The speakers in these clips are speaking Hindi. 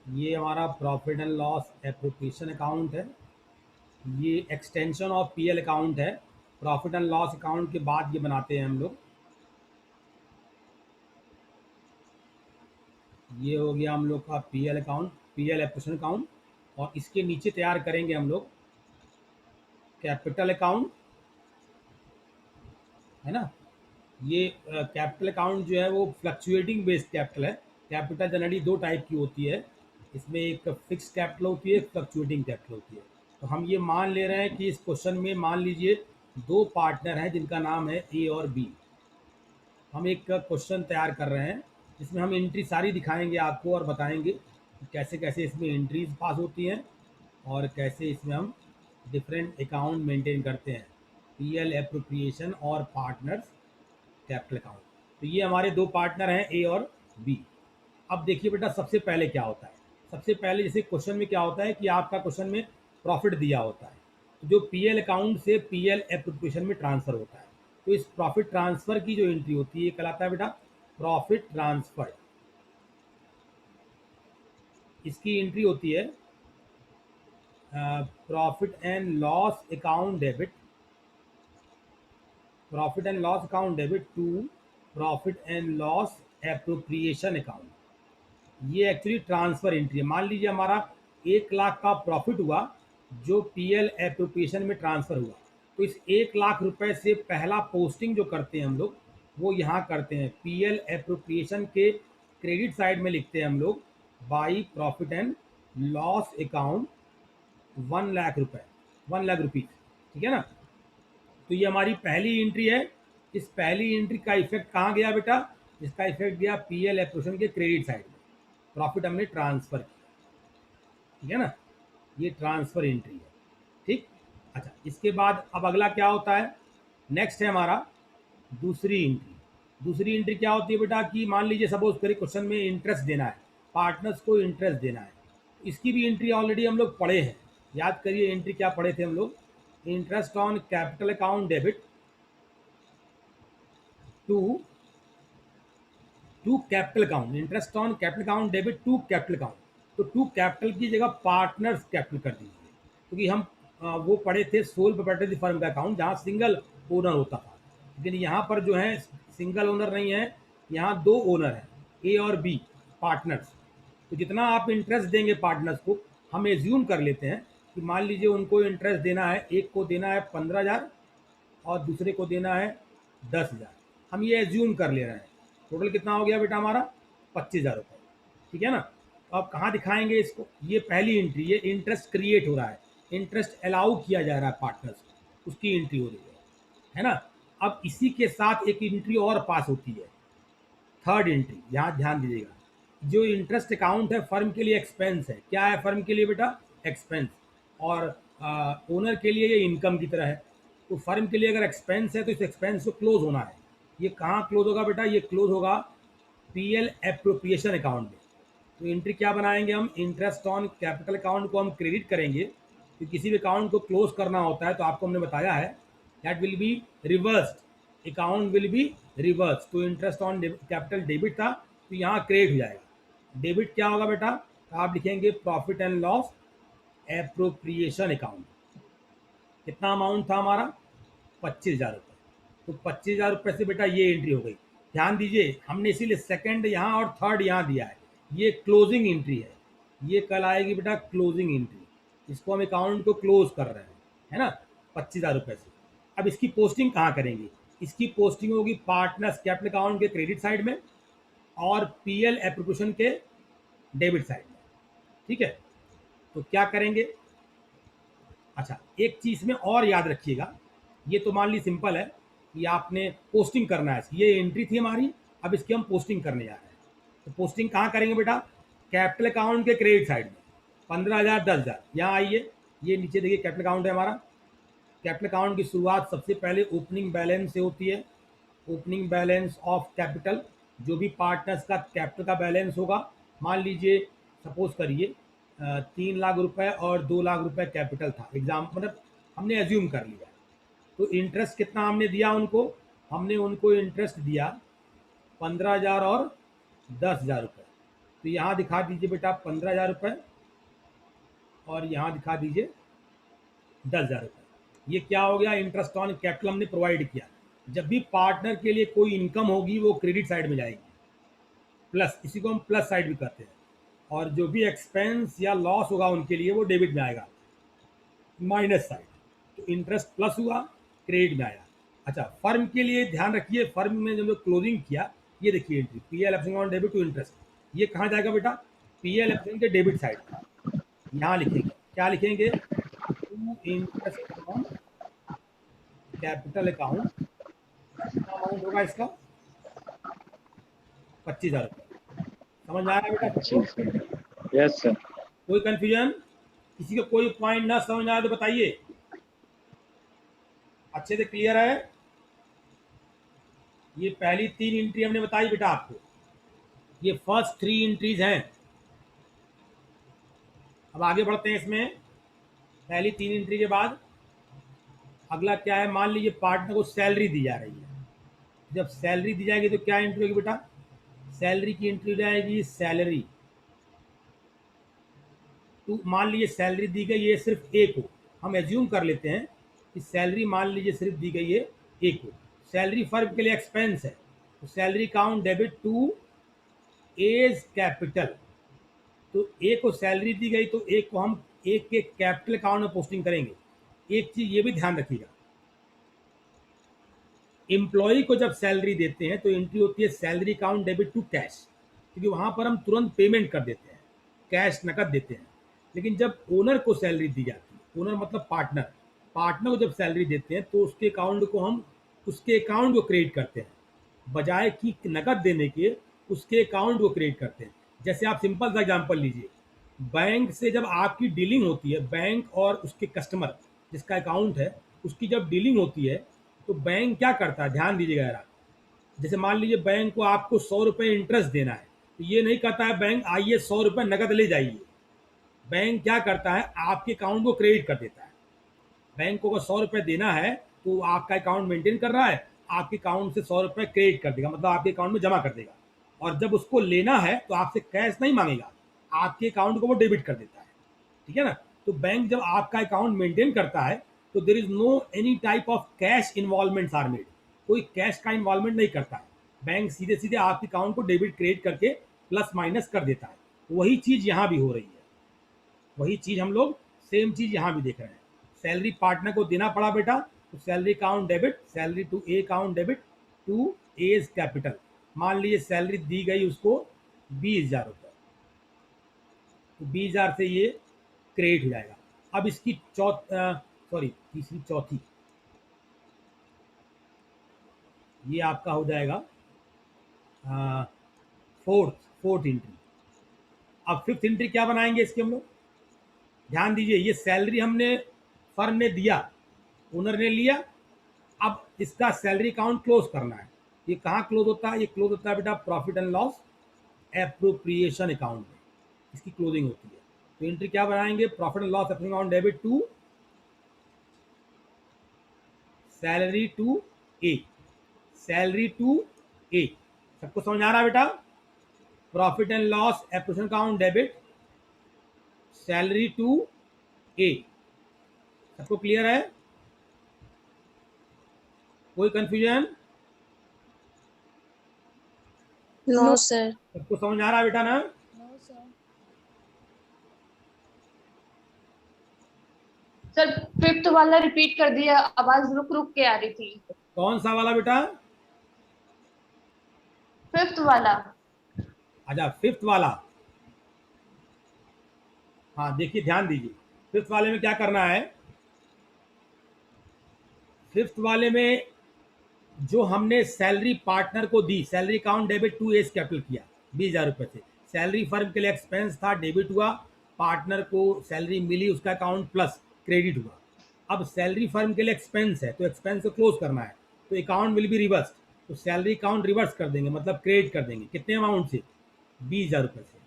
ये हमारा profit and loss appropriation account है। ये एक्सटेंशन ऑफ पीएल अकाउंट है। प्रॉफिट एंड लॉस अकाउंट के बाद ये बनाते हैं हम लोग। ये हो गया हम लोग का PL account, PL appropriation account. और इसके नीचे तैयार करेंगे हम लोग कैपिटल अकाउंट, है ना। ये कैपिटल अकाउंट जो है वो फ्लक्चुएटिंग बेस्ड कैपिटल है। कैपिटल जनरली दो टाइप की होती है, इसमें एक फिक्स कैपिटल होती है, एक फ्लक्चुएटिंग कैपिटल होती है। तो हम ये मान ले रहे हैं कि इस क्वेश्चन में मान लीजिए दो पार्टनर हैं जिनका नाम है ए और बी। हम एक क्वेश्चन तैयार कर रहे हैं जिसमें हम एंट्री सारी दिखाएंगे आपको और बताएंगे कि कैसे कैसे इसमें एंट्रीज पास होती हैं और कैसे इसमें हम डिफरेंट अकाउंट मेंटेन करते हैं, पीएल एप्रोप्रिएशन और पार्टनर्स कैपिटल अकाउंट। तो ये हमारे दो पार्टनर हैं ए और बी। अब देखिए बेटा, सबसे पहले क्या होता है। सबसे पहले जैसे क्वेश्चन में क्या होता है कि आपका क्वेश्चन में प्रॉफिट दिया होता है, तो जो पीएल अकाउंट से पीएल एप्रोप्रिएशन में ट्रांसफर होता है, तो इस प्रॉफिट ट्रांसफर की जो एंट्री होती है ये कहलाता है बेटा प्रॉफिट ट्रांसफर। इसकी एंट्री होती है profit and loss account debit, profit and loss account debit to profit and loss appropriation account. ये एक्चुअली ट्रांसफर एंट्री है। मान लीजिए हमारा 1 लाख का प्रॉफिट हुआ जो पीएल एप्रोप्रिएशन में ट्रांसफर हुआ, तो इस 1 लाख रुपए से पहला पोस्टिंग जो करते हैं हम लोग वो यहाँ करते हैं पीएल एप्रोप्रिएशन के क्रेडिट साइड में लिखते हैं हम लोग by profit and loss account 1 lakh रुपए, 1 लाख रुपीज, ठीक है ना। तो ये हमारी पहली एंट्री है। इस पहली एंट्री का इफेक्ट कहाँ गया बेटा, इसका इफेक्ट गया पीएल एप्रोप्रिएशन के क्रेडिट साइड में, प्रॉफिट हमने ट्रांसफर किया, ठीक है ना। ये ट्रांसफर एंट्री है, ठीक। अच्छा, इसके बाद अब अगला क्या होता है, नेक्स्ट है हमारा दूसरी एंट्री। दूसरी एंट्री क्या होती है बेटा कि मान लीजिए सपोज करिए क्वेश्चन में इंटरेस्ट देना है, पार्टनर्स को इंटरेस्ट देना है। इसकी भी एंट्री ऑलरेडी हम लोग पढ़े हैं, याद करिए एंट्री क्या पढ़े थे हम लोग। Interest on capital account debit to to capital account, interest on capital account debit to capital account. तो टू कैपिटल की जगह पार्टनर्स कैपिटल कर दीजिए, क्योंकि हम वो पढ़े थे सोल प्रोप्राइटरी फर्म का अकाउंट जहाँ सिंगल ओनर होता था, लेकिन यहाँ पर जो है सिंगल ओनर नहीं है, यहाँ दो ओनर है ए और बी, पार्टनर्स। तो जितना आप इंटरेस्ट देंगे पार्टनर्स को, हम एज्यूम कर लेते हैं कि मान लीजिए उनको इंटरेस्ट देना है, एक को देना है 15,000 और दूसरे को देना है 10,000। हम ये एज्यूम कर ले रहे हैं। टोटल कितना हो गया बेटा हमारा 25,000 रुपये, ठीक है ना। तो अब कहाँ दिखाएंगे इसको, ये पहली एंट्री, ये इंटरेस्ट क्रिएट हो रहा है, इंटरेस्ट अलाउ किया जा रहा है पार्टनर्स को, उसकी एंट्री हो रही है ना। अब इसी के साथ एक एंट्री और पास होती है, थर्ड एंट्री, यहाँ ध्यान दीजिएगा। जो इंटरेस्ट अकाउंट है फर्म के लिए एक्सपेंस है, क्या है फर्म के लिए बेटा, एक्सपेंस। और ओनर के लिए ये इनकम की तरह है। तो फर्म के लिए अगर एक्सपेंस है तो इस एक्सपेंस को क्लोज होना है। ये कहाँ क्लोज होगा बेटा, ये क्लोज होगा पीएल एप्रोप्रिएशन अकाउंट में। तो एंट्री क्या बनाएंगे हम, इंटरेस्ट ऑन कैपिटल अकाउंट को हम क्रेडिट करेंगे। तो किसी भी अकाउंट को क्लोज करना होता है तो आपको हमने बताया है that will be reversed, account will be reverse. तो इंटरेस्ट ऑन कैपिटल डेबिट था तो यहाँ क्रेडिट हो जाएगा। डेबिट क्या होगा बेटा, तो आप लिखेंगे profit and loss appropriation account. कितना अमाउंट था हमारा, 25,000 रुपये। तो 25,000 रुपये से बेटा ये एंट्री हो गई। ध्यान दीजिए हमने इसीलिए सेकंड यहाँ और थर्ड यहाँ दिया है, ये क्लोजिंग एंट्री है। ये कल आएगी बेटा क्लोजिंग एंट्री, इसको हम अकाउंट को क्लोज कर रहे हैं, है ना, 25,000 रुपये से। अब इसकी पोस्टिंग कहाँ करेंगे, इसकी पोस्टिंग होगी पार्टनर्स कैपिटल अकाउंट के क्रेडिट साइड में और पीएल एप्रोप्रिएशन के डेबिट साइड में, ठीक है। तो क्या करेंगे, अच्छा एक चीज में और याद रखिएगा, ये तो मान ली सिंपल है कि आपने पोस्टिंग करना है, ये एंट्री थी हमारी, अब इसकी हम पोस्टिंग करने जा रहे हैं। तो पोस्टिंग कहाँ करेंगे बेटा, कैपिटल अकाउंट के क्रेडिट साइड में 15,000 10,000, यहाँ आइए, ये नीचे देखिए कैपिटल अकाउंट है हमारा। कैपिटल अकाउंट की शुरुआत सबसे पहले ओपनिंग बैलेंस से होती है, ओपनिंग बैलेंस ऑफ कैपिटल, जो भी पार्टनर्स का कैपिटल का बैलेंस होगा। मान लीजिए सपोज करिए 3 लाख रुपए और 2 लाख रुपए कैपिटल था, एग्जाम मतलब हमने एज्यूम कर लिया। तो इंटरेस्ट कितना हमने दिया उनको, हमने उनको इंटरेस्ट दिया 15,000 और 10,000 रुपये। तो यहाँ दिखा दीजिए बेटा 15,000 रुपये और यहाँ दिखा दीजिए 10,000 रुपये। ये क्या हो गया, इंटरेस्ट ऑन कैपिटल हमने प्रोवाइड किया। जब भी पार्टनर के लिए कोई इनकम होगी वो क्रेडिट साइड में जाएगी, प्लस, इसी को हम प्लस साइड भी करते हैं, और जो भी एक्सपेंस या लॉस होगा उनके लिए वो डेबिट में आएगा, माइनस साइड। तो इंटरेस्ट प्लस हुआ, क्रेडिट में आया। अच्छा, फर्म के लिए ध्यान रखिए, फर्म में जब क्लोजिंग किया, ये देखिए एंट्री पीएल एप्सिंग ऑन डेबिट टू इंटरेस्ट, ये कहाँ जाएगा बेटा, पीएल एप्सिंग के डेबिट साइड। यहाँ लिखेंगे, क्या लिखेंगे, to interest on capital account. कितना अमाउंट होगा इसका, 25,000 रुपये। समझ में आ रहा है बेटा सबको? Yes sir. कोई कंफ्यूजन, किसी का कोई पॉइंट ना समझ में आए तो बताइए, अच्छे से क्लियर है? ये पहली 3 एंट्री हमने बताई बेटा आपको, ये फर्स्ट 3 एंट्रीज हैं। अब आगे बढ़ते हैं इसमें। पहली 3 एंट्री के बाद अगला क्या है, मान लीजिए पार्टनर को सैलरी दी जा रही है। जब सैलरी दी जाएगी तो क्या एंट्री होगी बेटा, सैलरी की एंट्री हो जाएगी सैलरी टू, मान लीजिए सैलरी दी गई है सिर्फ ए को, हम एज्यूम कर लेते हैं कि सैलरी मान लीजिए सिर्फ दी गई है ए को, सैलरी फर्म के लिए एक्सपेंस है, तो salary account debit to A's capital. तो ए को सैलरी दी गई तो ए को हम ए के कैपिटल अकाउंट में पोस्टिंग करेंगे। एक चीज ये भी ध्यान रखिएगा, एम्प्लॉय को जब सैलरी देते हैं तो एंट्री होती है salary account debit to cash, क्योंकि वहां पर हम तुरंत पेमेंट कर देते हैं, कैश नकद देते हैं। लेकिन जब ओनर को सैलरी दी जाती है, ओनर मतलब पार्टनर, पार्टनर को जब सैलरी देते हैं तो उसके अकाउंट को हम उसके अकाउंट को क्रिएट करते हैं, बजाय कि नकद देने के उसके अकाउंट को क्रिएट करते हैं। जैसे आप सिंपल सा एग्जांपल लीजिए, बैंक से जब आपकी डीलिंग होती है, बैंक और उसके कस्टमर जिसका अकाउंट है उसकी जब डीलिंग होती है, तो बैंक क्या करता है, ध्यान दीजिएगा यार। जैसे मान लीजिए बैंक को आपको 100 रुपये इंटरेस्ट देना है, तो ये नहीं कहता है बैंक आइए 100 रुपये नकद ले जाइए। बैंक क्या करता है, आपके अकाउंट को क्रेडिट कर देता है। बैंक को अगर 100 रुपये देना है तो आपका अकाउंट मेंटेन कर रहा है, आपके अकाउंट से 100 रुपये क्रेडिट कर देगा, मतलब आपके अकाउंट में जमा कर देगा। और जब उसको लेना है तो आपसे कैश नहीं मांगेगा, आपके अकाउंट को वो डेबिट कर देता है, ठीक है ना। तो बैंक जब आपका अकाउंट मेंटेन करता है तो there is no any type of cash involvement are made, कोई कैश का इन्वॉल्वमेंट नहीं करता है। बैंक सीधे सीधे आपके अकाउंट को डेबिट क्रेडिट करके प्लस माइनस कर देता है। वही चीज़ यहाँ भी हो रही है, वही चीज़ हम लोग सेम चीज़ यहाँ भी देख रहे हैं। सैलरी पार्टनर को देना पड़ा बेटा, तो salary account debit, salary to A account debit to A's capital. मान लीजिए सैलरी दी गई उसको 20,000 रुपये, तो 20,000 से ये क्रेडिट हो जाएगा। अब इसकी तीसरी चौथी, ये आपका हो जाएगा फोर्थ एंट्री। अब फिफ्थ एंट्री क्या बनाएंगे इसके हम लोग, ध्यान दीजिए, ये सैलरी हमने फर्म ने दिया, ओनर ने लिया, अब इसका सैलरी अकाउंट क्लोज करना है। ये कहाँ क्लोज होता है, ये क्लोज होता है बेटा profit and loss appropriation account में, इसकी क्लोजिंग होती है। तो एंट्री क्या बनाएंगे, profit and loss account debit to salary to A, salary to A. सबको समझ आ रहा है बेटा, profit and loss appropriation account debit salary to A. सबको क्लियर है, कोई कंफ्यूजन? No sir. सबको समझ आ रहा है बेटा ना? सर फिफ्थ वाला रिपीट कर दिया, आवाज रुक रुक के आ रही थी। कौन सा वाला बेटा? फिफ्थ वाला। अच्छा, फिफ्थ वाला, हाँ देखिए ध्यान दीजिए, फिफ्थ वाले में क्या करना है, फिफ्थ वाले में जो हमने सैलरी पार्टनर को दी, salary account debit to A's capital किया 20,000 रुपये से, सैलरी फर्म के लिए एक्सपेंस था, डेबिट हुआ, पार्टनर को सैलरी मिली, उसका अकाउंट प्लस क्रेडिट हुआ। अब सैलरी फर्म के लिए एक्सपेंस है तो एक्सपेंस को क्लोज करना है, तो अकाउंट विल बी रिवर्स, तो सैलरी अकाउंट रिवर्स कर देंगे, मतलब क्रेडिट कर देंगे। कितने अमाउंट से, 20,000 रुपये से।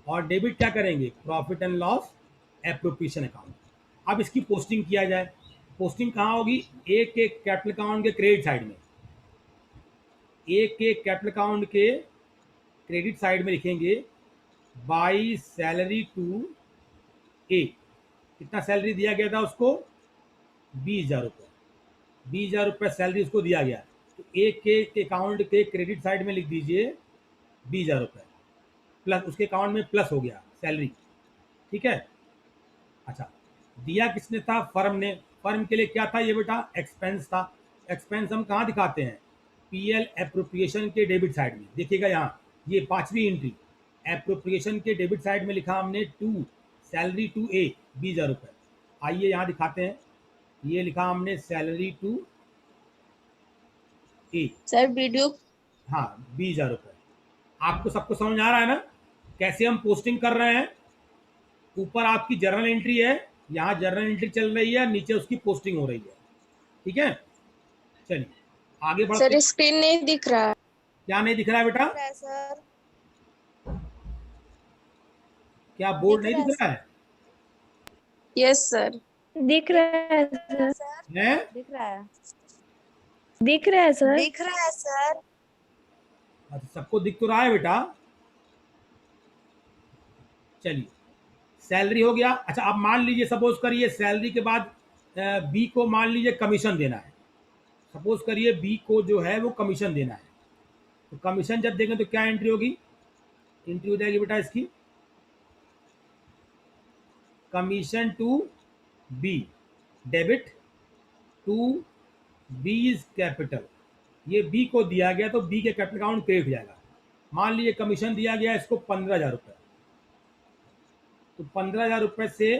और डेबिट क्या करेंगे, profit and loss appropriation account. अब इसकी पोस्टिंग किया जाए, पोस्टिंग कहाँ होगी, एक एक कैपिटल अकाउंट के क्रेडिट साइड में, एक एक कैपिटल अकाउंट के क्रेडिट साइड में लिखेंगे बाई सैलरी टू ए। कितना सैलरी दिया गया था उसको? 20,000 रुपये। 20,000 रुपये सैलरी उसको दिया गया। तो ए के अकाउंट के क्रेडिट साइड में लिख दीजिए 20,000 रुपये, प्लस उसके अकाउंट में प्लस हो गया सैलरी। ठीक है। अच्छा, दिया किसने था? फर्म ने। फर्म के लिए क्या था ये बेटा? एक्सपेंस था। एक्सपेंस हम कहाँ दिखाते हैं? पीएल एप्रोप्रिएशन के डेबिट साइड में। देखिएगा यहाँ, ये 5वीं एंट्री एप्रोप्रिएशन के डेबिट साइड में लिखा हमने टू सैलरी टू ए 20,000 रुपये। आइए यहाँ दिखाते हैं, ये लिखा हमने salary to A. Sir video हाँ, 20,000 रुपये। आपको सबको समझ आ रहा है ना कैसे हम पोस्टिंग कर रहे हैं? ऊपर आपकी जर्नल एंट्री है, यहाँ जर्नल एंट्री चल रही है, नीचे उसकी पोस्टिंग हो रही है। ठीक है, चलिए आगे बढ़ते सर हैं। स्क्रीन नहीं दिख रहा है। क्या नहीं दिख रहा है बेटा? सर क्या बोर्ड नहीं दिख रहा है? Yes sir. दिख रहा है सर। हैं? दिख रहा है। दिख रहा है सर। दिख रहा है सर। अच्छा, सबको दिख तो रहा है बेटा। चलिए, सैलरी हो गया। अच्छा, अब मान लीजिए, सपोज करिए सैलरी के बाद बी को मान लीजिए कमीशन देना है। सपोज करिए बी को जो है वो कमीशन देना है। तो कमीशन जब देंगे तो क्या एंट्री होगी? एंट्री हो जाएगी बेटा इसकी commission to B, debit to B's capital. ये बी को दिया गया तो बी के कैपिटल अकाउंट क्रिएट हो जाएगा। मान लीजिए कमीशन दिया गया इसको 15,000 रुपये। तो 15,000 रुपये से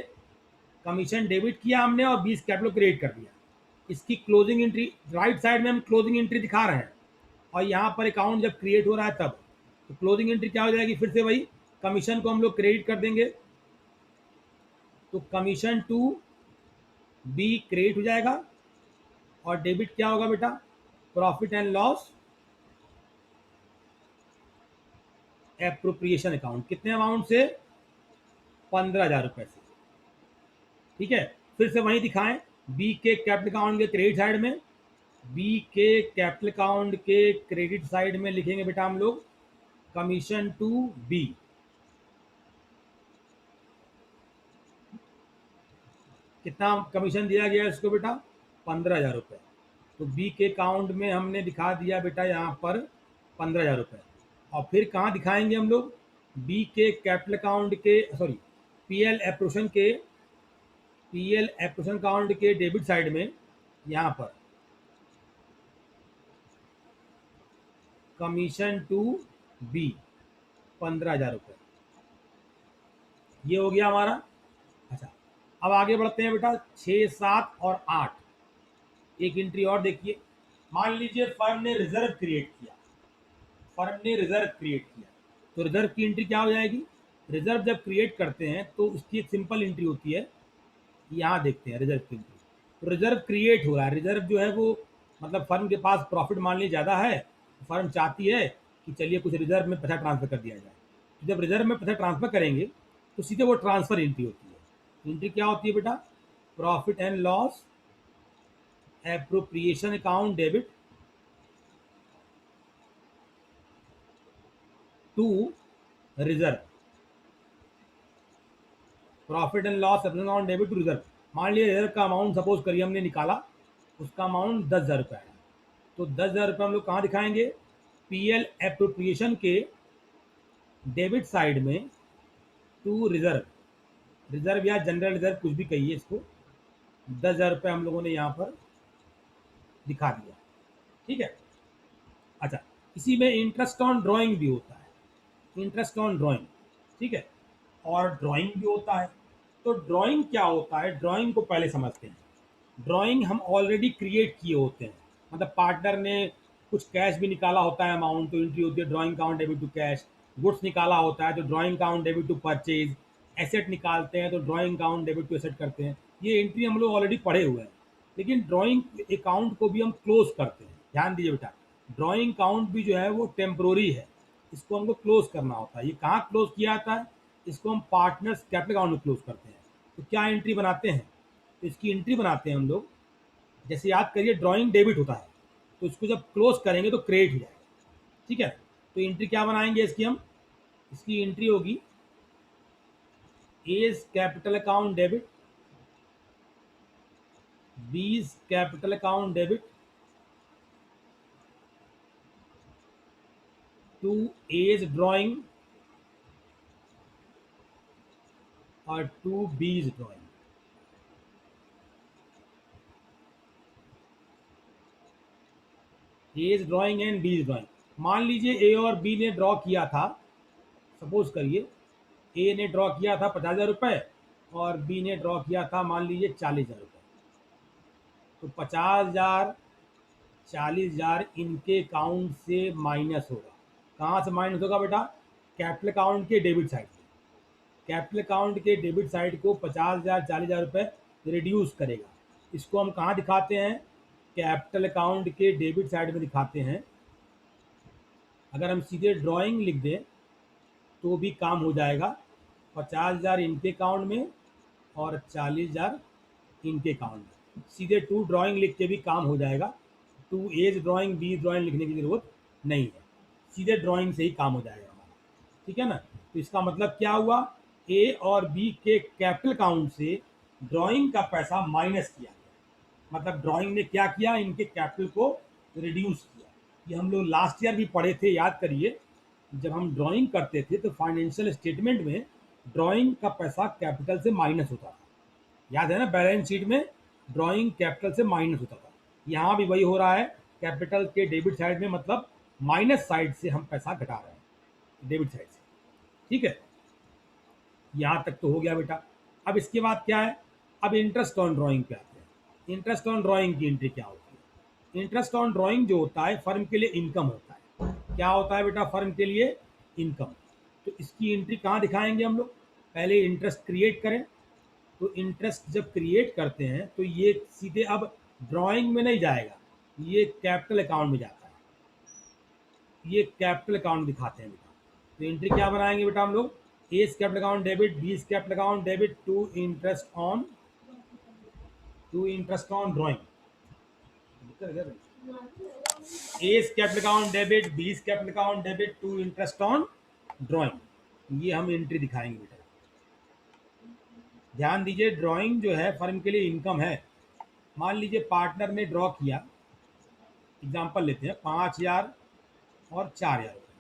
कमीशन डेबिट किया हमने और 20 कैपिटल क्रिएट कर दिया। इसकी क्लोजिंग एंट्री राइट साइड में हम क्लोजिंग एंट्री दिखा रहे हैं, और यहाँ पर अकाउंट जब क्रिएट हो रहा है तब। तो क्लोजिंग एंट्री क्या हो जाएगी? फिर से वही कमीशन को हम लोग क्रेडिट कर देंगे, तो कमीशन टू बी क्रिएट हो जाएगा, और डेबिट क्या होगा बेटा? Profit and loss appropriation account. कितने अमाउंट से? 15,000 रुपये से। ठीक है, फिर से वहीं दिखाएं, बी के कैपिटल अकाउंट के क्रेडिट साइड में, बी के कैपिटल अकाउंट के क्रेडिट साइड में लिखेंगे बेटा हम लोग कमीशन टू बी। कितना कमीशन दिया गया इसको बेटा? 15,000 रुपये। तो बी के अकाउंट में हमने दिखा दिया बेटा यहाँ पर 15,000 रुपये। और फिर कहाँ दिखाएंगे हम लोग? बी के कैपिटल अकाउंट के, सॉरी, पीएल एप्रोशन अकाउंट के डेबिट साइड में, यहाँ पर कमीशन टू बी 15,000 रुपये। ये हो गया हमारा। अच्छा, अब आगे बढ़ते हैं बेटा। 6, 7 और 8 एक एंट्री और देखिए। मान लीजिए फर्म ने रिजर्व क्रिएट किया। तो रिजर्व की एंट्री क्या हो जाएगी? रिजर्व जब क्रिएट करते हैं तो उसकी एक सिंपल एंट्री होती है। यहाँ देखते हैं रिजर्व की एंट्री। तो रिजर्व क्रिएट हो रहा है। रिजर्व जो है वो मतलब फर्म के पास प्रॉफिट मान लीजिए ज़्यादा है, फर्म चाहती है कि चलिए कुछ रिजर्व में पैसा ट्रांसफर कर दिया जाए। तो जब रिजर्व में पैसा ट्रांसफर करेंगे तो सीधे वो ट्रांसफर एंट्री होती है। एंट्री क्या होती है बेटा? Profit and loss appropriation account debit to reserve. Profit and loss account debit to reserve. मान लीजिए रिजर्व का अमाउंट सपोज करिए हमने निकाला, उसका अमाउंट 10,000 रुपये है। तो 10,000 रुपये हम लोग कहाँ दिखाएंगे? पीएल एप्रोप्रिएशन के डेबिट साइड में टू रिजर्व या जनरल रिजर्व कुछ भी कहिए इसको। 10,000 रुपये हम लोगों ने यहाँ पर दिखा दिया। ठीक है। अच्छा, इसी में इंटरेस्ट ऑन ड्राइंग भी होता है, इंटरेस्ट ऑन ड्राइंग। ठीक है, और ड्राइंग भी होता है। तो ड्राइंग क्या होता है? ड्राइंग को पहले समझते हैं। ड्राइंग हम ऑलरेडी क्रिएट किए होते हैं, मतलब पार्टनर ने कुछ कैश भी निकाला होता है अमाउंट, तो एंट्री होती है drawing count debit to cash. Goods निकाला होता है तो drawing count debit to purchase. Asset निकालते हैं तो drawing count debit to asset करते हैं। ये एंट्री हम लोग ऑलरेडी पढ़े हुए हैं। लेकिन ड्राइंग अकाउंट को भी हम क्लोज करते हैं। ध्यान दीजिए बेटा, ड्राइंग काउंट भी जो है वो टेम्प्रोरी है, इसको हमको क्लोज करना होता है। ये कहाँ क्लोज किया जाता है? इसको हम पार्टनर्स कैपिटल अकाउंट में क्लोज करते हैं। तो क्या एंट्री बनाते हैं? तो इसकी एंट्री बनाते हैं हम लोग, जैसे याद करिए ड्राइंग डेबिट होता है, तो इसको जब क्लोज करेंगे तो क्रेडिट हो जाएगा। ठीक है, तो एंट्री क्या बनाएंगे इसकी हम, इसकी एंट्री होगी A capital account debit, B capital account debit to A's drawing और to B's drawing. A's drawing and B's drawing. मान लीजिए ए और बी ने ड्रॉ किया था, सपोज करिए ए ने ड्रॉ किया था 50,000 रुपये और बी ने ड्रॉ किया था मान लीजिए 40,000 रुपये। तो 50,000 40,000 इनके अकाउंट से माइनस होगा। कहाँ से माइनस होगा बेटा, कैपिटल अकाउंट के डेबिट साइड से। कैपिटल अकाउंट के डेबिट साइड को 50,000 40,000 रुपये रिड्यूस करेगा। इसको हम कहाँ दिखाते हैं, कैपिटल अकाउंट के डेबिट साइड में दिखाते हैं। अगर हम सीधे ड्राइंग लिख दें तो भी काम हो जाएगा। 50,000 इनके अकाउंट में और 40,000 इनके अकाउंट में। सीधे टू ड्राइंग लिख के भी काम हो जाएगा। To A's drawing B drawing लिखने की ज़रूरत नहीं है, सीधे ड्राइंग से ही काम हो जाएगा हमारा, ठीक है ना। तो इसका मतलब क्या हुआ, ए और बी के कैपिटल अकाउंट से ड्राइंग का पैसा माइनस किया गया। मतलब ड्राइंग ने क्या किया, इनके कैपिटल को रिड्यूस किया। ये हम लोग लास्ट ईयर भी पढ़े थे, याद करिए। जब हम ड्राइंग करते थे तो फाइनेंशियल स्टेटमेंट में ड्राइंग का पैसा कैपिटल से माइनस होता था, याद है ना। बैलेंस शीट में ड्राइंग कैपिटल से माइनस होता था। यहाँ भी वही हो रहा है, कैपिटल के डेबिट साइड में, मतलब माइनस साइड से हम पैसा घटा रहे हैं, डेबिट साइड से, ठीक है। यहाँ तक तो हो गया बेटा। अब इसके बाद क्या है, अब इंटरेस्ट ऑन ड्राइंग पे आते हैं। इंटरेस्ट ऑन ड्राइंग की एंट्री क्या होती है। इंटरेस्ट ऑन ड्राइंग जो होता है फर्म के लिए इनकम होता है। क्या होता है बेटा, फर्म के लिए इनकम। तो इसकी एंट्री कहाँ दिखाएंगे हम लोग, पहले इंटरेस्ट क्रिएट करें। तो इंटरेस्ट जब क्रिएट करते हैं तो ये सीधे अब ड्राइंग में नहीं जाएगा, ये कैपिटल अकाउंट में जाता है। ये कैपिटल अकाउंट दिखाते हैं बेटा। तो एंट्री क्या बनाएंगे बेटा हम लोग, A capital account debit, B capital account debit to interest on drawing. A capital account debit, B capital account debit to interest on drawing. ये हम एंट्री दिखाएंगे बेटा। ध्यान दीजिए, ड्राइंग जो है फर्म के लिए इनकम है। मान लीजिए पार्टनर ने ड्रॉ किया, एग्जांपल लेते हैं 5,000 और 4,000 रुपये,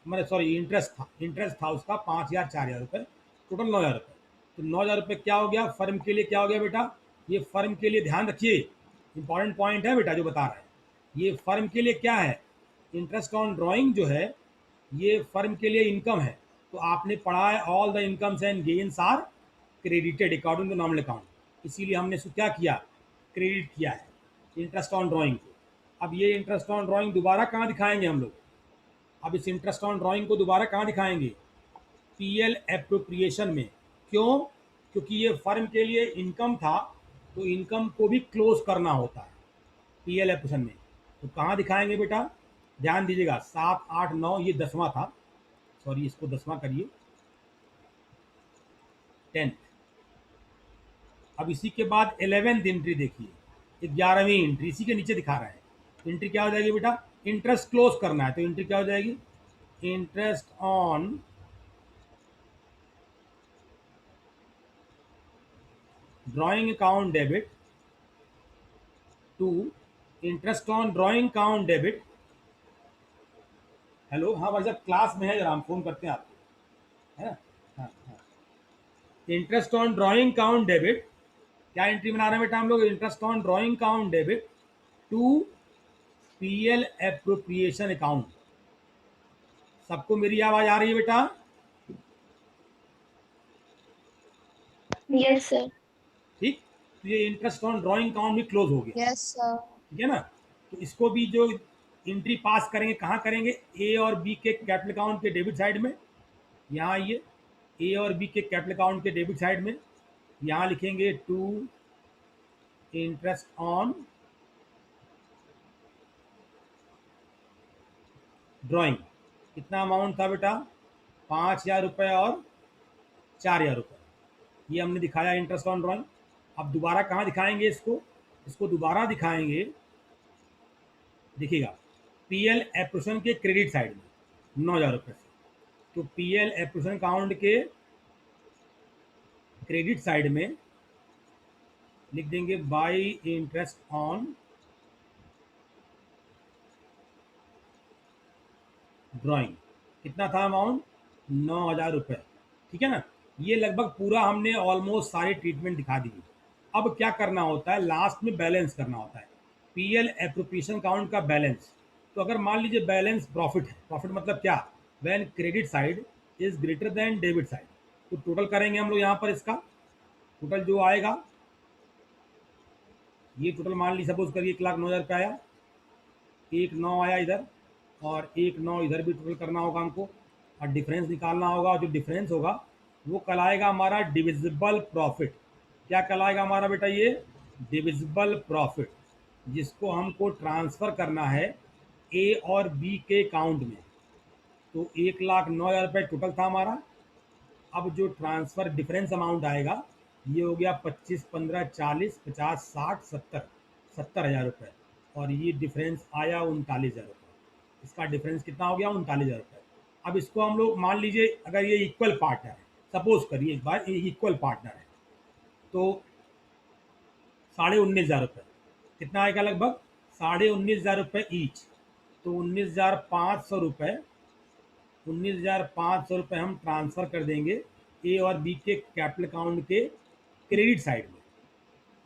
मैंने सॉरी इंटरेस्ट था उसका 5,000 4,000 रुपये, टोटल 9,000 रुपये। तो 9,000 रुपये क्या हो गया, फर्म के लिए क्या हो गया बेटा, ये फर्म के लिए, ध्यान रखिए इंपॉर्टेंट पॉइंट है बेटा जो बता रहा है। ये फर्म के लिए क्या है, इंटरेस्ट ऑन ड्राइंग जो है ये फर्म के लिए इनकम है। तो आपने पढ़ा है all the incomes and gains are credited according to nominal account, इसीलिए हमने इसको क्या किया, क्रेडिट किया है इंटरेस्ट ऑन ड्राइंग को। अब ये इंटरेस्ट ऑन ड्राइंग दोबारा कहाँ दिखाएंगे हम लोग, अब इस इंटरेस्ट ऑन ड्राइंग को दोबारा कहाँ दिखाएंगे, पीएल एप्रोप्रिएशन में। क्यों, क्योंकि ये फर्म के लिए इनकम था, तो इनकम को भी क्लोज करना होता है पीएल एप्रोप्रिएशन में। तो कहाँ दिखाएंगे बेटा, ध्यान दीजिएगा 7 8 9, ये 10वां था, सॉरी इसको 10वां करिए, 10th। अब इसी के बाद 11th एंट्री देखिए, 11वीं एंट्री इसी के नीचे दिखा रहा है। एंट्री क्या हो जाएगी बेटा, इंटरेस्ट क्लोज करना है, तो एंट्री क्या हो जाएगी, interest on drawing account debit to interest on drawing account debit. Hello, हाँ भाई साहब क्लास में है, जरा हम फोन करते हैं आपको, है ना। हाँ हाँ, interest on drawing account debit, क्या एंट्री बना रहे हैं बेटा हम लोग, interest on drawing account debit to PL appropriation account. सबको मेरी आवाज आ रही है बेटा, यस सर। ठीक। तो ये इंटरेस्ट ऑन ड्राइंग अकाउंट भी क्लोज हो गया, Yes, sir. ठीक है ना। तो इसको भी जो एंट्री पास करेंगे कहाँ करेंगे, ए और बी के कैपिटल अकाउंट के डेबिट साइड में। यहाँ आइए, ए और बी के कैपिटल अकाउंट के डेबिट साइड में यहाँ लिखेंगे टू इंटरेस्ट ऑन ड्राइंग। कितना अमाउंट था बेटा, 5,000 रुपये और 4,000 रुपये, ये हमने दिखाया इंटरेस्ट ऑन ड्राइंग। अब दोबारा कहाँ दिखाएंगे इसको, इसको दोबारा दिखाएंगे, देखिएगा पीएल एप्रोप्रिएशन के क्रेडिट साइड में। 9,000 रुपये से। तो पीएल एप्रोप्रिएशन अकाउंट के क्रेडिट साइड में लिख देंगे बाई इंटरेस्ट ऑन ड्राइंग। कितना था अमाउंट? 9,000 रुपये। ठीक है ना। ये लगभग पूरा हमने ऑलमोस्ट सारे ट्रीटमेंट दिखा दिए। अब क्या करना होता है, लास्ट में बैलेंस करना होता है, पीएल एप्रोप्रिएशन अकाउंट का बैलेंस। तो अगर मान लीजिए बैलेंस प्रॉफिट है, प्रॉफिट मतलब क्या, when credit side is greater than debit side. तो टोटल करेंगे हम लोग यहाँ पर, इसका टोटल जो आएगा, ये टोटल मान ली सपोज करिए 1,09,000 आया, 1,09 आया इधर, और 1,09 इधर भी टोटल करना होगा हमको, और डिफरेंस निकालना होगा। जो डिफरेंस होगा वो कहलाएगा हमारा डिविजिबल प्रॉफिट। क्या कहलाएगा हमारा बेटा? ये डिविजिबल प्रॉफिट, जिसको हमको ट्रांसफ़र करना है ए और बी के अकाउंट में। तो 1,09,000 टोटल था हमारा। अब जो ट्रांसफ़र डिफरेंस अमाउंट आएगा, ये हो गया 25, 15, 40, 50, 60, 70, 70,000 रुपये। और ये डिफरेंस आया 39,000 रुपये। इसका डिफरेंस कितना हो गया? 39,000 रुपये। अब इसको हम लोग मान लीजिए अगर ये इक्वल पार्टनर है, सपोज करिए एक बार ये इक्वल पार्टनर है, तो 19,500 रुपये कितना आएगा? लगभग 19,500 ईच। तो 19,500 रुपये, 19,500 रुपये हम ट्रांसफ़र कर देंगे ए और बी के कैपिटल अकाउंट के क्रेडिट साइड में।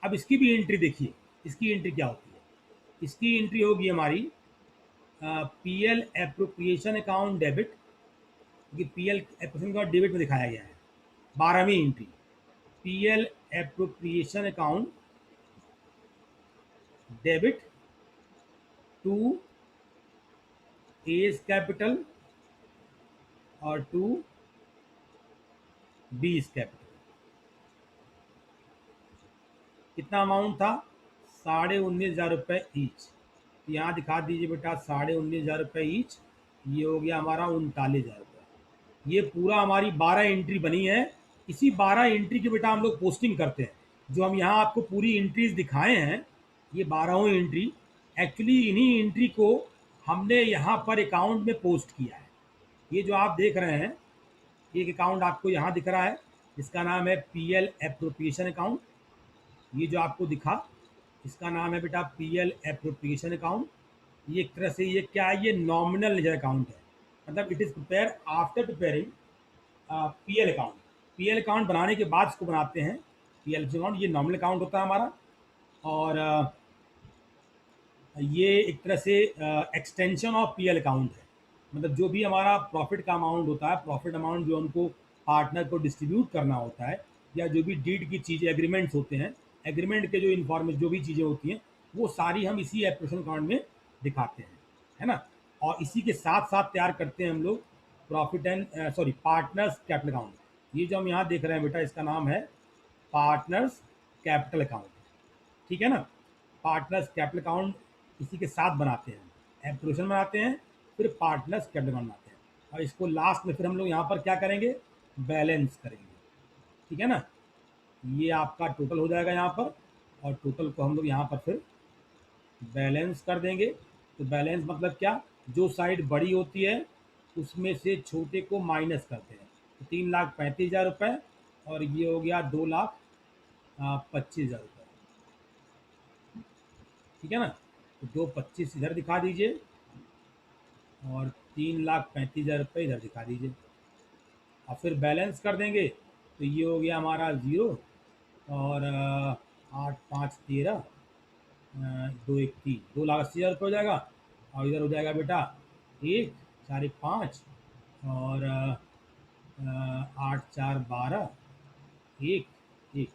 अब इसकी भी एंट्री देखिए, इसकी एंट्री क्या होती है? इसकी एंट्री होगी हमारी पीएल एप्रोप्रिएशन अकाउंट डेबिट, क्योंकि पीएल एप्रोप्रिएशन अकाउंट डेबिट में दिखाया गया है। 12वीं entry, PL appropriation account debit to A's capital और टू बीज कैपिटल। कितना अमाउंट था? 19,500 ईच। यहाँ दिखा दीजिए बेटा, 19,500 ईच। ये हो गया हमारा 39,000 रुपये। ये पूरा हमारी 12 एंट्री बनी है। इसी 12 एंट्री की बेटा हम लोग पोस्टिंग करते हैं। जो हम यहाँ आपको पूरी एंट्रीज दिखाए हैं, ये 12 एंट्री, एक्चुअली इन्हीं एंट्री को हमने यहाँ पर अकाउंट में पोस्ट किया है। ये जो आप देख रहे हैं, एक अकाउंट आपको यहाँ दिख रहा है, इसका नाम है पीएल एप्रोप्रिएशन अकाउंट। ये जो आपको दिखा, इसका नाम है बेटा पीएल एप्रोप्रिएशन अकाउंट। ये एक तरह से ये क्या है? ये नॉमिनल लेजर अकाउंट है, मतलब it is prepare after preparing PL account. PL account बनाने के बाद इसको बनाते हैं पीएल अकाउंट। ये नॉमिनल अकाउंट होता है हमारा, और ये एक तरह से एक्सटेंशन ऑफ पीएल अकाउंट है। मतलब जो भी हमारा प्रॉफिट का अमाउंट होता है, प्रॉफिट अमाउंट जो हमको पार्टनर को डिस्ट्रीब्यूट करना होता है, या जो भी डीड की चीज़ें, एग्रीमेंट्स होते हैं, एग्रीमेंट के जो इन्फॉर्मेशन, जो भी चीज़ें होती हैं, वो सारी हम इसी एप्रोप्रिएशन अकाउंट में दिखाते हैं, है ना। और इसी के साथ साथ तैयार करते हैं हम लोग profit and partners capital account. ये जो हम यहाँ देख रहे हैं बेटा, इसका नाम है पार्टनर्स कैपिटल अकाउंट। ठीक है ना। पार्टनर्स कैपिटल अकाउंट इसी के साथ बनाते हैं, एप्रोप्रिएशन बनाते हैं, फिर पार्टनर्स कैपिटल अकाउंट बनाते हैं, और इसको लास्ट में फिर हम लोग यहाँ पर क्या करेंगे? बैलेंस करेंगे। ठीक है ना। ये आपका टोटल हो जाएगा यहाँ पर, और टोटल को हम लोग यहाँ पर फिर बैलेंस कर देंगे। तो बैलेंस मतलब क्या? जो साइड बड़ी होती है उसमें से छोटे को माइनस करते हैं। तो 3,35,000 रुपये, और ये हो गया 2,25,000 रुपये। ठीक है ना। तो 2,25,000 इधर दिखा दीजिए, और 3,35,000 रुपये इधर दिखा दीजिए, और फिर बैलेंस कर देंगे। तो ये हो गया हमारा 0, और 8, 5, 13, 2, 1, 3, 2,80,000 रुपये हो जाएगा। और इधर हो जाएगा बेटा 1, 4, 1, 5, और 8, 4, 12, 1, 1।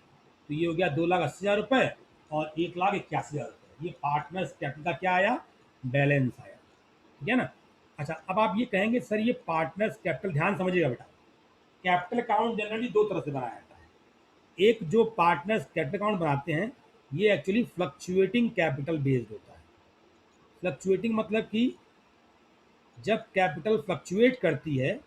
तो ये हो गया 2,80,000 रुपये और 1,81,000 रुपये। ये पार्टनर्स कैपिटल का क्या आया? बैलेंस आया। ठीक है ना। अच्छा, अब आप ये कहेंगे सर ये पार्टनर्स कैपिटल, ध्यान समझिएगा बेटा, कैपिटल अकाउंट जनरली दो तरह से बनाया जाता है। एक जो पार्टनर्स कैपिटल अकाउंट बनाते हैं, ये एक्चुअली फ्लक्चुएटिंग कैपिटल बेस्ड होता है। फ्लक्चुएटिंग मतलब कि जब कैपिटल फ्लक्चुएट करती है,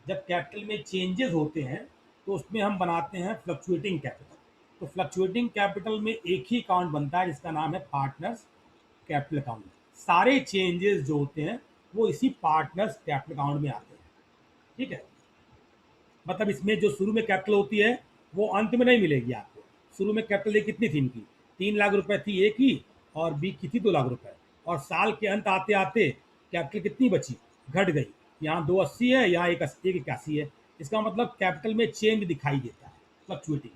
जब कैपिटल में चेंजेस होते हैं, तो उसमें हम बनाते हैं फ्लक्चुएटिंग कैपिटल। तो फ्लक्चुएटिंग कैपिटल में एक ही अकाउंट बनता है जिसका नाम है पार्टनर्स कैपिटल अकाउंट। सारे चेंजेस जो होते हैं वो इसी पार्टनर्स कैपिटल अकाउंट में आते हैं। ठीक है, मतलब इसमें जो शुरू में कैपिटल होती है वो अंत में नहीं मिलेगी आपको। शुरू में कैपिटल ए कितनी थी इनकी, 3 लाख रुपए थी ए की, और बी की थी 2 लाख रुपए, और साल के अंत आते आते कैपिटल कितनी बची, घट गई। यहाँ 280 है, यहाँ 181 है। इसका मतलब कैपिटल में चेंज दिखाई देता है, फ्लक्चुएटिंग।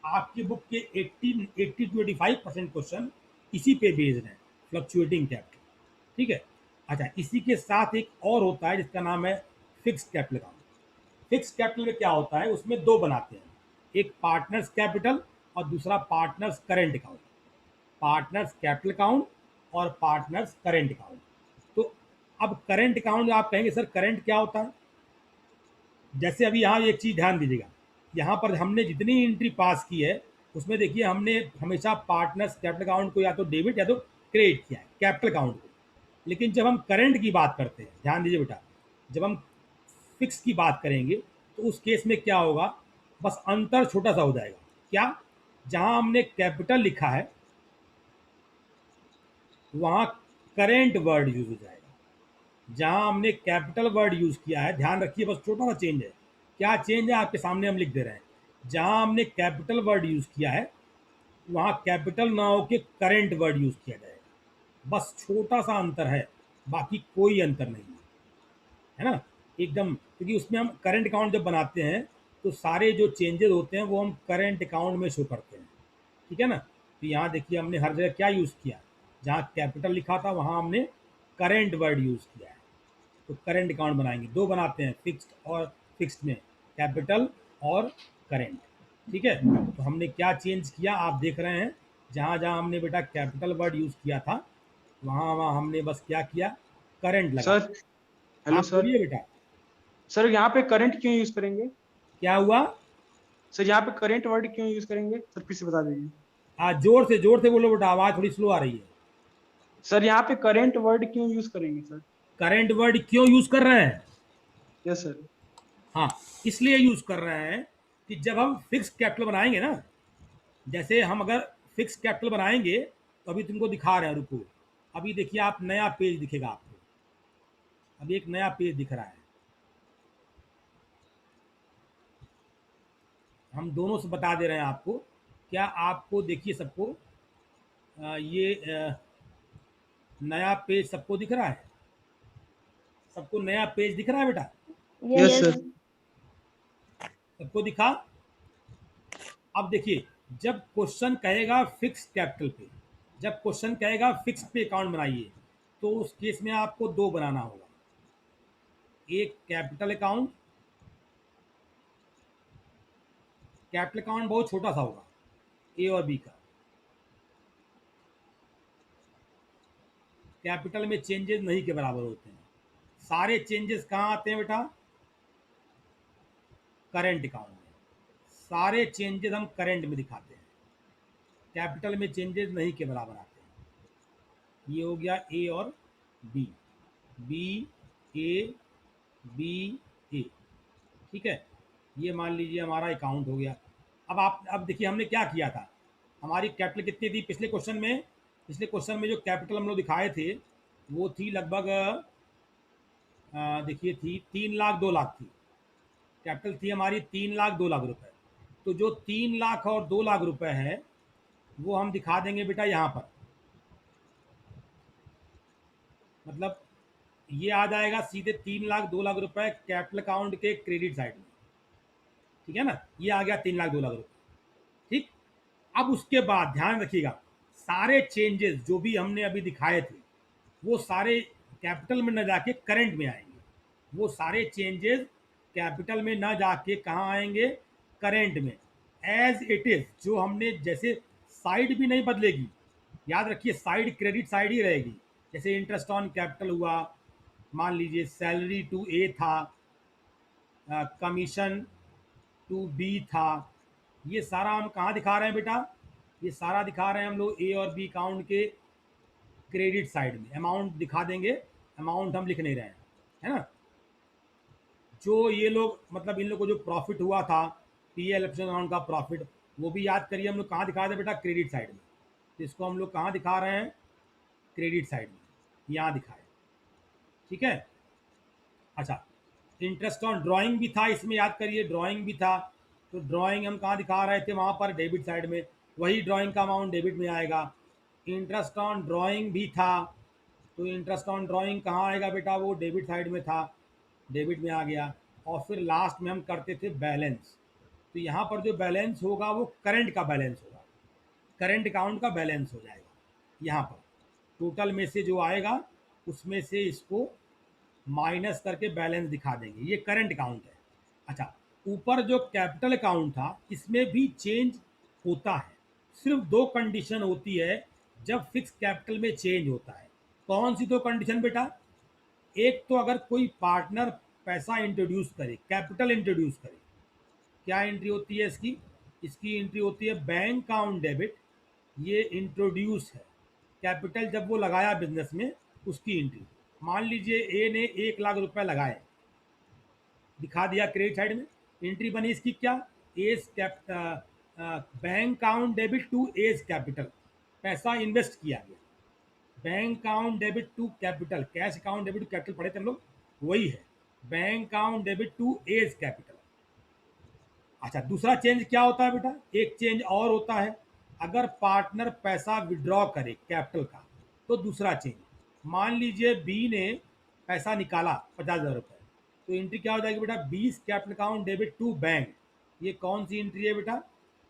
आपकी बुक के 80 to 85% क्वेश्चन इसी पे बेस्ड हैं, फ्लक्चुएटिंग कैपिटल। ठीक है, अच्छा, इसी के साथ एक और होता है जिसका नाम है fix capital account. Fix capital में क्या होता है, उसमें दो बनाते हैं, एक पार्टनर्स कैपिटल और दूसरा partners current account. Partners capital account और पार्टनर्स करेंट अकाउंट। तो अब करेंट अकाउंट आप कहेंगे सर करंट क्या होता है, जैसे अभी यहाँ एक चीज़ ध्यान दीजिएगा, यहाँ पर हमने जितनी एंट्री पास की है उसमें देखिए हमने हमेशा पार्टनर्स कैपिटल अकाउंट को या तो डेबिट या तो क्रेडिट किया है, कैपिटल अकाउंट को। लेकिन जब हम करंट की बात करते हैं, ध्यान दीजिए बेटा, जब हम फिक्स की बात करेंगे तो उस केस में क्या होगा, बस अंतर छोटा सा हो जाएगा। क्या, जहां हमने कैपिटल लिखा है वहां करेंट वर्ड यूज हो जाएगा। जहां हमने कैपिटल वर्ड यूज किया है, ध्यान रखिए, बस छोटा सा चेंज है। क्या चेंज है आपके सामने हम लिख दे रहे हैं। जहां हमने कैपिटल वर्ड यूज किया है वहां कैपिटल ना हो के करेंट वर्ड यूज किया जाएगा। बस छोटा सा अंतर है, बाकी कोई अंतर नहीं है ना, एकदम। क्योंकि उसमें हम करंट अकाउंट जब बनाते हैं तो सारे जो चेंजेस होते हैं वो हम करंट अकाउंट में शो करते हैं। ठीक है ना, तो यहाँ देखिए हमने हर जगह क्या यूज़ किया, जहाँ कैपिटल लिखा था वहाँ हमने करंट वर्ड यूज़ किया है। तो करंट अकाउंट बनाएंगे, दो बनाते हैं, फिक्स्ड और फिक्स्ड में कैपिटल और करंट। ठीक है, तो हमने क्या चेंज किया आप देख रहे हैं, जहाँ जहाँ हमने बेटा कैपिटल वर्ड यूज़ किया था वहाँ वहाँ हमने बस क्या किया, करंट लगा। सर हेलो आप सर। बोलिए बेटा, सर यहाँ पे करंट क्यों यूज करेंगे? क्या हुआ। सर यहाँ पे करंट वर्ड क्यों यूज करेंगे सर, फिर से बता दीजिए। जोर से बोलो बेटा, आवाज़ थोड़ी स्लो आ रही है। सर यहाँ पे करंट वर्ड क्यों यूज करेंगे सर? करंट वर्ड क्यों यूज़ कर रहे हैं, यस सर। हाँ, इसलिए यूज़ कर रहे हैं कि जब हम फिक्स कैपिटल बनाएंगे ना, जैसे हम अगर फिक्स कैपिटल बनाएंगे तो अभी तुमको दिखा रहे हैं, रुको, अभी देखिए आप, नया पेज दिखेगा आपको, अभी एक नया पेज दिख रहा है। हम दोनों से बता दे रहे हैं आपको, क्या आपको देखिए सबको, ये नया पेज सबको दिख रहा है, सबको नया पेज दिख रहा है बेटा, यस यस सर। सबको दिखा। अब देखिए, जब क्वेश्चन कहेगा फिक्स कैपिटल पे, जब क्वेश्चन कहेगा फिक्स पे अकाउंट बनाइए, तो उस केस में आपको दो बनाना होगा, एक कैपिटल अकाउंट, कैपिटल अकाउंट बहुत छोटा सा होगा, ए और बी का, कैपिटल में चेंजेस नहीं के बराबर होते हैं। सारे चेंजेस कहाँ आते हैं बेटा, करंट अकाउंट में। सारे चेंजेस हम करंट में दिखाते हैं, कैपिटल में चेंजेस नहीं के बराबर आते हैं। ये हो गया ए और बी, बी ए बी ए। ठीक है, ये मान लीजिए हमारा अकाउंट हो गया। अब देखिए हमने क्या किया था, हमारी कैपिटल कितनी थी पिछले क्वेश्चन में, पिछले क्वेश्चन में जो कैपिटल हम लोग दिखाए थे वो थी लगभग, देखिए थी 3 लाख 2 लाख थी, कैपिटल थी हमारी 3 लाख 2 लाख रुपए। तो जो 3 लाख और 2 लाख रुपए है वो हम दिखा देंगे बेटा यहाँ पर, मतलब ये आ जाएगा सीधे 3 लाख 2 लाख रुपए कैपिटल अकाउंट के क्रेडिट साइड में। ठीक है ना, ये आ गया 3 लाख 2 लाख रुपए। ठीक, अब उसके बाद ध्यान रखिएगा, सारे चेंजेस जो भी हमने अभी दिखाए थे वो सारे कैपिटल में न जाके करंट में आएंगे, वो सारे चेंजेस कैपिटल में ना जाके कहाँ आएंगे, करंट में। एज इट इज, जो हमने जैसे, साइड भी नहीं बदलेगी, याद रखिए साइड क्रेडिट साइड ही रहेगी। जैसे इंटरेस्ट ऑन कैपिटल हुआ, मान लीजिए सैलरी टू ए था, कमीशन टू बी था, ये सारा हम कहाँ दिखा रहे हैं बेटा, ये सारा दिखा रहे हैं हम लोग ए और बी अकाउंट के क्रेडिट साइड में। अमाउंट दिखा देंगे, अमाउंट हम लिख नहीं रहे हैं, है ना। जो ये लोग, मतलब इन लोग को जो प्रॉफिट हुआ था, पी एल अकाउंट का प्रॉफिट, वो भी याद करिए हम लोग कहाँ दिखा रहे हैं बेटा, क्रेडिट साइड में। तो इसको हम लोग कहाँ दिखा रहे हैं, क्रेडिट साइड में, यहाँ दिखाए। ठीक है। अच्छा, इंटरेस्ट ऑन ड्राइंग भी था इसमें, याद करिए ड्राइंग भी था। तो ड्राइंग हम कहाँ दिखा रहे थे, वहाँ पर डेबिट साइड में, वही ड्राइंग का अमाउंट डेबिट में आएगा। इंटरेस्ट ऑन ड्राइंग भी था, तो इंटरेस्ट ऑन ड्राइंग कहाँ आएगा बेटा, वो डेबिट साइड में था, डेबिट में आ गया। और फिर लास्ट में हम करते थे बैलेंस, तो यहाँ पर जो बैलेंस होगा वो करंट का बैलेंस होगा, करंट अकाउंट का बैलेंस हो जाएगा। यहाँ पर टोटल में से जो आएगा उसमें से इसको माइनस करके बैलेंस दिखा देंगे, ये करंट अकाउंट है। अच्छा, ऊपर जो कैपिटल अकाउंट था इसमें भी चेंज होता है, सिर्फ दो कंडीशन होती है जब फिक्स कैपिटल में चेंज होता है। कौन सी दो कंडीशन बेटा, एक तो अगर कोई पार्टनर पैसा इंट्रोड्यूस करे, कैपिटल इंट्रोड्यूस करे, क्या एंट्री होती है इसकी, इसकी एंट्री होती है बैंक अकाउंट डेबिट, ये इंट्रोड्यूस है कैपिटल जब वो लगाया बिजनेस में, उसकी एंट्री। मान लीजिए ए ने 1 लाख रुपए लगाए, दिखा दिया क्रेडिट साइड में, एंट्री बनी इसकी क्या, A's bank account debit to A's capital, पैसा इन्वेस्ट किया गया, bank account debit to capital, cash account debit to capital पढ़े थे हम लोग, वही है bank account debit to A's capital. अच्छा, दूसरा चेंज क्या होता है बेटा, एक चेंज और होता है, अगर पार्टनर पैसा विड्रॉ करे कैपिटल का, तो दूसरा चेंज, मान लीजिए बी ने पैसा निकाला 50,000 रुपये, तो एंट्री क्या हो जाएगी बेटा, 20 capital account debit to bank, ये कौन सी एंट्री है बेटा,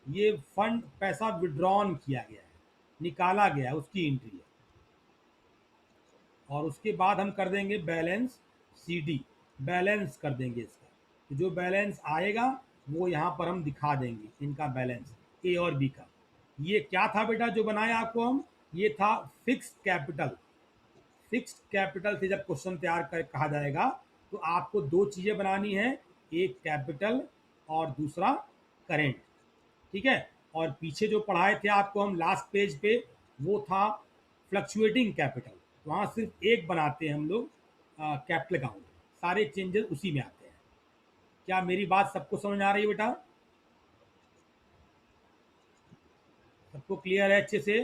ये फंड पैसा विड्रॉन किया गया है, निकाला गया है, उसकी एंट्री है। और उसके बाद हम कर देंगे बैलेंस CD, बैलेंस कर देंगे इसका, तो जो बैलेंस आएगा वो यहाँ पर हम दिखा देंगे, इनका बैलेंस ए और बी का। ये क्या था बेटा जो बनाया आपको हम, ये था फिक्स्ड कैपिटल। फिक्स्ड कैपिटल से जब क्वेश्चन तैयार कर कहा जाएगा तो आपको दो चीज़ें बनानी है, एक कैपिटल और दूसरा करेंट, ठीक है। और पीछे जो पढ़ाए थे आपको हम लास्ट पेज पे, वो था फ्लक्चुएटिंग कैपिटल, वहाँ सिर्फ एक बनाते हैं हम लोग कैपिटल अकाउंट, सारे चेंजेस उसी में आते हैं। क्या मेरी बात सबको समझ आ रही है बेटा, सबको क्लियर है अच्छे से?